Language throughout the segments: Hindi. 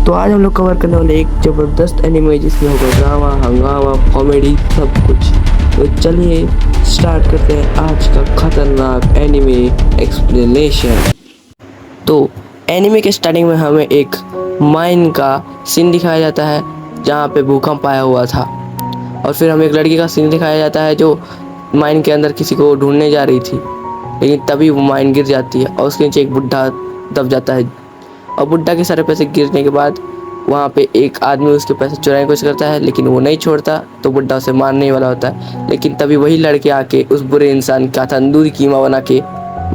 तो आज हम लोग कवर करने वाले एक ज़बरदस्त एनिमे जिसमें होगा ड्रामा, हंगामा, कॉमेडी, सब कुछ। तो चलिए स्टार्ट करते हैं आज का खतरनाक एनिमे एक्सप्लेनेशन। तो एनिमे के स्टार्टिंग में हमें एक माइन का सीन दिखाया जाता है जहाँ पे भूकंप आया हुआ था, और फिर हमें एक लड़की का सीन दिखाया जाता है जो माइन के अंदर किसी को ढूंढने जा रही थी, लेकिन तभी वो माइन गिर जाती है और उसके नीचे एक बुढ़ा दब जाता है। और बुड्ढा के सारे पैसे गिरने के बाद वहाँ पे एक आदमी उसके पैसे चुराने की कोशिश करता है, लेकिन वो नहीं छोड़ता, तो बुड्ढा उसे मारने ही वाला होता है। लेकिन तभी वही लड़के आके उस बुरे इंसान का तंदूरी कीमा बना के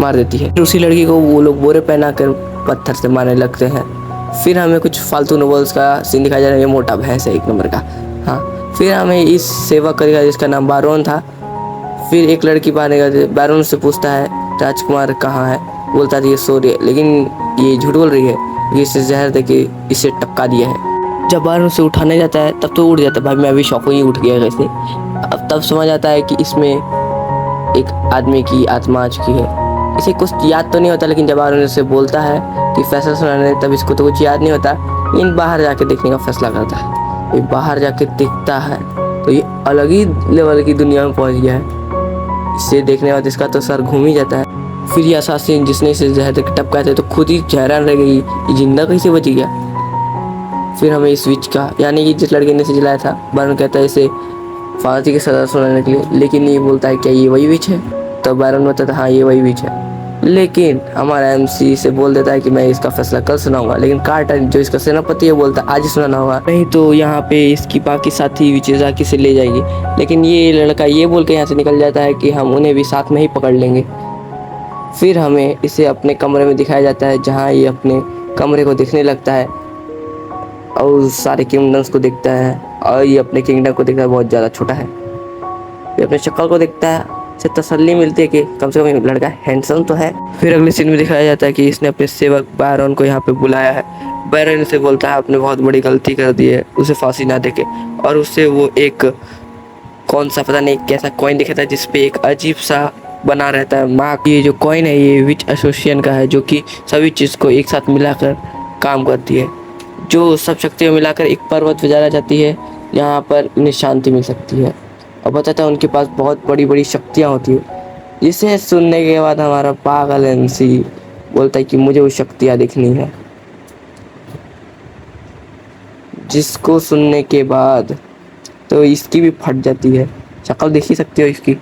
मार देती है। उसी लड़की को वो लोग बोरे पहना कर पत्थर से मारने लगते हैं। फिर हमें कुछ फालतू नोवेल्स का सीन दिखाया जा रहा है। ये मोटा भैंस है एक नंबर का। हाँ, फिर हमें इस सेवा करेगा जिसका नाम बारोन था। फिर एक लड़की बारोन से पूछता है राजकुमार कहाँ है। बोलता है ये सो रही है, लेकिन ये झूठ बोल रही है, ये इसे जहर देके इसे टपका दिया है। जब बारोन से उठाने जाता है तब तो उठ जाता है। भाई मैं अभी शौक ही उठ गया कैसे। अब तब समझ आता है कि इसमें एक आदमी की आत्मा आ चुकी है। इसे कुछ याद तो नहीं होता, लेकिन जब बारोन से बोलता है कि फैसला सुनाने, तब इसको तो कुछ याद नहीं होता, लेकिन बाहर जाके देखने का फैसला करता है। ये बाहर जाके दिखता है तो ये अलग ही लेवल की दुनिया में पहुंच गया है। इसे देखने के बाद इसका तो सर घूम ही जाता है। फिर ये असासिन जिसने इसे जहर टपकाया था तो खुद ही हैरान रह गई, ये जिंदा कैसे बच गया। फिर हमें इस विच का, यानी कि जिस लड़के ने इसे जलाया था, बारोन कहता है इसे फांसी की सजा सुनाने के लिए, लेकिन ये बोलता है क्या ये वही विच है। तो बारोन बताता है हाँ ये वही विच है, लेकिन हमारा एमसी से बोल देता है कि मैं इसका फैसला कल सुनाऊंगा। लेकिन कार्टर जो इसका सेनापति है बोलता है आज ही सुनाना होगा, नहीं तो यहाँ पे इसकी बाकी साथी विचेस आके से ले जाएगी। लेकिन ये लड़का ये बोल के यहाँ से निकल जाता है कि हम उन्हें भी साथ में ही पकड़ लेंगे। फिर हमें इसे अपने कमरे में दिखाया जाता है, जहाँ ये अपने कमरे को देखने लगता है और सारे किंगडम्स को देखता है, और ये अपने किंगडम को देखता है बहुत ज़्यादा छोटा है। ये अपने शक्ल को देखता है, इसे तसल्ली मिलती है कि कम से कम लड़का हैंडसम तो है। फिर अगले सीन में दिखाया जाता है कि इसने अपने सेवक बारोन को यहाँ पे बुलाया है। बारोन से बोलता है आपने बहुत बड़ी गलती कर दी है, उसे फांसी ना देके, और उससे वो एक कौन सा पता नहीं कैसा कॉइन दिखाता है जिसपे एक अजीब सा बना रहता है माँ। ये जो कॉइन है ये विच एसोसिएशन का है, जो कि सभी चीज़ को एक साथ मिलाकर काम करती है, जो सब शक्तियाँ मिलाकर एक पर्वत पे जाना चाहती है, यहाँ पर इन्हें शांति मिल सकती है। और बताता है उनके पास बहुत बड़ी बड़ी शक्तियाँ होती है। जिसे सुनने के बाद हमारा पागल एमसी बोलता है कि मुझे वो शक्तियाँ दिखनी है। जिसको सुनने के बाद तो इसकी भी फट जाती है, शक्ल देख ही सकते हो इसकी।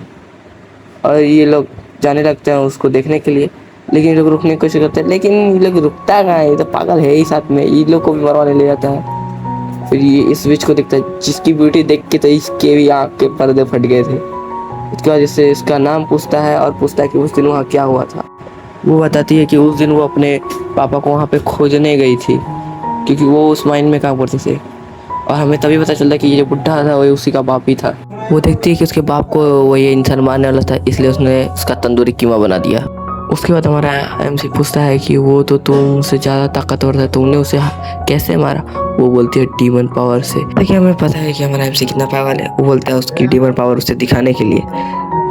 और ये लोग जाने लगते हैं उसको देखने के लिए, लेकिन ये लोग रुकने की कोशिश करते हैं, लेकिन ये लोग रुकता कहाँ है, ये तो पागल है ही साथ में, ये लोग को भी मरवाने ले जाता है। फिर ये इस विच को देखता है जिसकी ब्यूटी देख के तो इसके भी आँख के पर्दे फट गए थे। इसके बाद जैसे इसका नाम पूछता है और पूछता है कि उस दिन वहाँ क्या हुआ था। वो बताती है कि उस दिन वो अपने पापा को वहाँ पे खोजने गई थी, क्योंकि वो उस माइन में काम करते थे। और हमें तभी पता चलता कि ये जो बुढ़ा था वो उसी का बाप ही था। वो देखती है कि उसके बाप को वो ये इंसान मारने वाला था, इसलिए उसने उसका तंदूरी कीमा बना दिया। उसके बाद हमारा एमसी पूछता है कि वो तो तुमसे ज़्यादा ताकतवर था, तुमने उसे कैसे मारा। वो बोलती है डीमन पावर से। देखिए हमें पता है कि हमारा एमसी कितना पागल है। वो बोलता है उसकी डीमन पावर उसे दिखाने के लिए।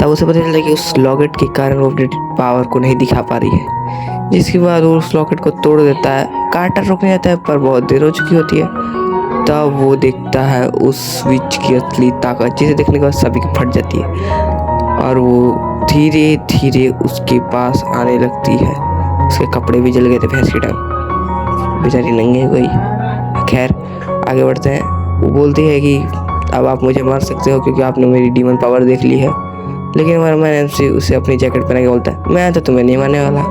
तब उसे पता चलता है कि उस लॉकेट के कारण वो अपनी पावर को नहीं दिखा पा रही है, जिसके बाद वो उस लॉकेट को तोड़ देता है। कार्टर रुकने जाता है पर बहुत देर हो चुकी होती है। तब वो देखता है उस विच की असली ताकत, जिसे देखने के बाद सभी की फट जाती है, और वो धीरे धीरे उसके पास आने लगती है। उसके कपड़े भी जल गए थे भैंस की टांग, बेचारी नंगी हो गई। खैर आगे बढ़ते हैं। वो बोलती है कि अब आप मुझे मार सकते हो क्योंकि आपने मेरी डीमन पावर देख ली है। लेकिन हमारा मैन उसे अपनी जैकेट पहना के बोलता है मैं तो तुम्हें नहीं मारने वाला।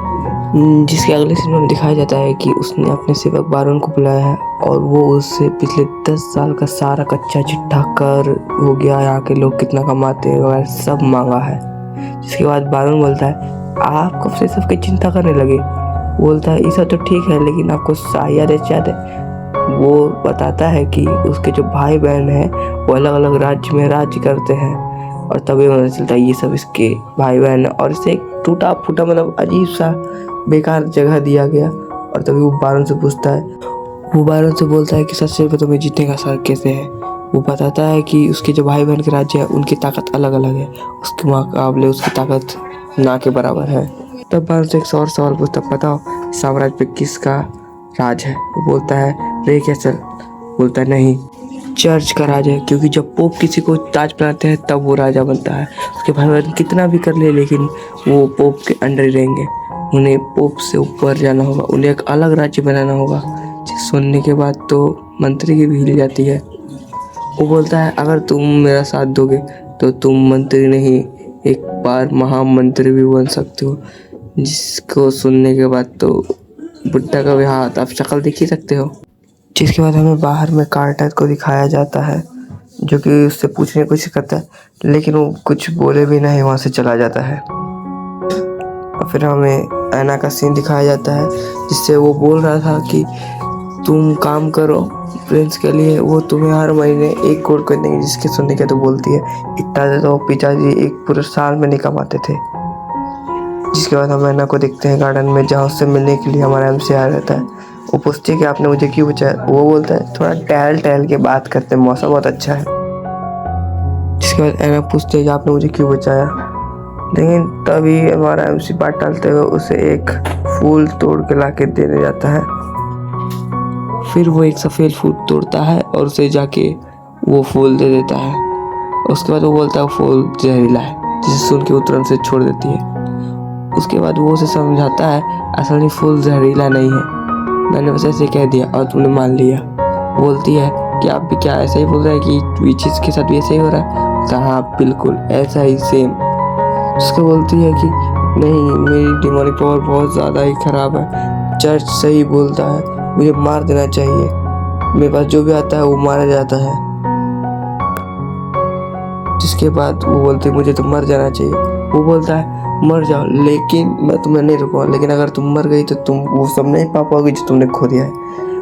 जिसके अगले सीन में दिखाया जाता है कि उसने अपने सेवक बारोन को बुलाया है, और वो उससे पिछले 10 साल का सारा कच्चा चिट्ठा कर हो गया, यहाँ के लोग कितना कमाते हैं वगैरह सब मांगा है। जिसके बाद बारोन बोलता है आप कब से सबकी चिंता करने लगे। बोलता है ये सब तो ठीक है, लेकिन आपको शाही आदेश याद है। वो बताता है कि उसके जो भाई बहन हैं वो अलग अलग राज्य में राज्य करते हैं, और तभी पता चलता है ये सब इसके भाई बहन है, और इसे एक टूटा फूटा मतलब अजीब सा बेकार जगह दिया गया। और तभी वो बारोन से पूछता है, वो बारोन से बोलता है कि सच में तुम्हें जीतने का शौक कैसे है। वो बताता है कि उसके जो भाई बहन के राज्य है उनकी ताकत अलग अलग है, उसके मुकाबले उसकी ताकत ना के बराबर है। तब बारोन से एक और सवाल पूछता, बताओ साम्राज्य पे किसका राज है। वो बोलता है रे कैसल, बोलता है नहीं, चर्च का राज है, क्योंकि जब पोप किसी को ताज पहनाते हैं तब वो राजा बनता है। उसके भाई कितना भी कर ले लेकिन वो पोप के अंडर ही रहेंगे। उन्हें पोप से ऊपर जाना होगा, उन्हें एक अलग राज्य बनाना होगा। सुनने के बाद तो मंत्री की भी हिल जाती है। वो बोलता है अगर तुम मेरा साथ दोगे तो तुम मंत्री नहीं, एक बार महामंत्री भी बन सकते हो। जिसको सुनने के बाद तो बुड्ढा का भी हाथ, आप शक्ल देख ही सकते हो। जिसके बाद हमें बाहर में कार्टर को दिखाया जाता है, जो कि उससे पूछने की कोशिश करता है, लेकिन वो कुछ बोले भी नहीं, वहाँ से चला जाता है। और फिर हमें ऐना का सीन दिखाया जाता है, जिससे वो बोल रहा था कि तुम काम करो प्रिंस के लिए, वो तुम्हें हर महीने 1 करोड़ कर देंगे। जिसके सुनने के तो बोलती है इतना तो पिताजी एक पूरे साल में नहीं कमाते थे। जिसके बाद हम ऐना को देखते हैं गार्डन में, जहाँ उससे मिलने के लिए हमारा MC आ रहता है। वो पूछती है कि आपने मुझे क्यों बचाया। वो बोलता है थोड़ा टहल टहल के बात करते हैं, मौसम बहुत अच्छा है। जिसके बाद ऐना पूछती है कि आपने मुझे क्यों बचाया, लेकिन तभी हमारा MC बात टालते हुए उसे एक फूल तोड़ के ला के देने जाता है। फिर वो एक सफ़ेद फूल तोड़ता है और उसे जाके वो फूल दे देता है। उसके बाद वो बोलता है वो फूल जहरीला है, जिसे सुन के वो तुरंत से छोड़ देती है। उसके बाद वो उसे समझाता है असल में फूल जहरीला नहीं है, मैंने बस ऐसे कह दिया और तुमने मान लिया। बोलती है कि आप भी क्या ऐसा ही बोल रहे हैं कि विचेस के साथ भी ऐसा ही हो रहा है। कहा हाँ बिल्कुल ऐसा ही सेम। उसको बोलती है कि नहीं, मेरी डिमोनिक पावर बहुत ज़्यादा ही ख़राब है, चर्च सही बोलता है, मुझे मार देना चाहिए, मेरे पास जो भी आता है वो मारा जाता है। जिसके बाद वो बोलती है मुझे तो मर जाना चाहिए। वो बोलता है मर जाओ, लेकिन मैं तुम्हें नहीं रुकूंगा, लेकिन अगर तुम मर गई तो तुम वो सब नहीं पा पाओगे जो तुमने खो दिया है।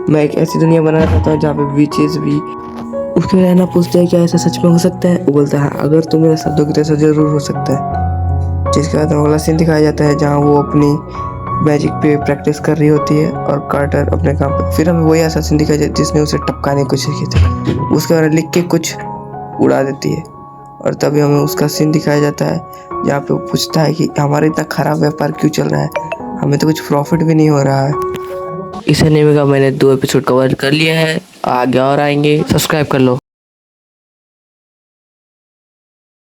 मैं एक ऐसी दुनिया बनाना चाहता हूँ जहाँ पे विचेस भी। उसके बाद ऐना पूछता है क्या ऐसा सच में हो सकता है। वो बोलता है अगर तुम मेरे साथ दोगे तो ऐसा जरूर हो सकता है। जिसके बाद अगला सीन दिखाया जाता है जहाँ वो अपनी मैजिक पे प्रैक्टिस कर रही होती है और कार्टर अपने काम पे। फिर हमें वही ऐसा सीन दिखाया जाता है जिसने उसे टपकाने की कोशिश की थी, उसके बारे में लिख के कुछ उड़ा देती है। और तभी हमें उसका सीन दिखाया जाता है जहाँ पे वो पूछता है कि हमारा इतना ख़राब व्यापार क्यों चल रहा है, हमें तो कुछ प्रॉफिट भी नहीं हो रहा है। इस एनीमे का मैंने 2 एपिसोड कवर कर लिया है, आगे और आएंगे, सब्सक्राइब कर लो।